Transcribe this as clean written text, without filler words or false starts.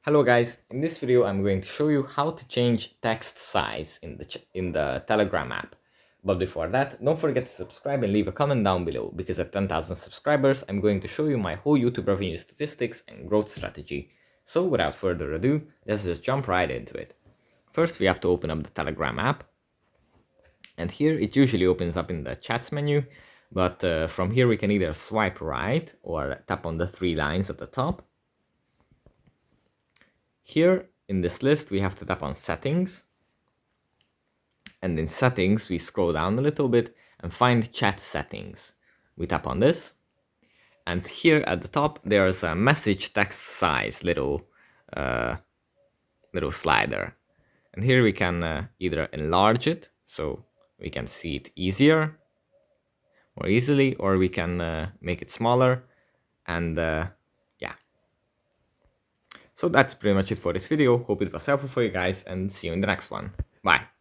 Hello guys, in this video I'm going to show you how to change text size in the Telegram app. But before that, don't forget to subscribe and leave a comment down below, because at 10,000 subscribers I'm going to show you my whole YouTube revenue statistics and growth strategy. So without further ado, let's just jump right into it. First we have to open up the Telegram app, and here it usually opens up in the chats menu, but from here we can either swipe right or tap on the three lines at the top. Here in this list, we have to tap on settings. And in settings, we scroll down a little bit and find chat settings. We tap on this. And here at the top, there's a message text size little slider. And here we can either enlarge it, so we can see it easier, more easily, or we can make it smaller. And yeah. So that's pretty much it for this video. Hope it was helpful for you guys, and see you in the next one. Bye.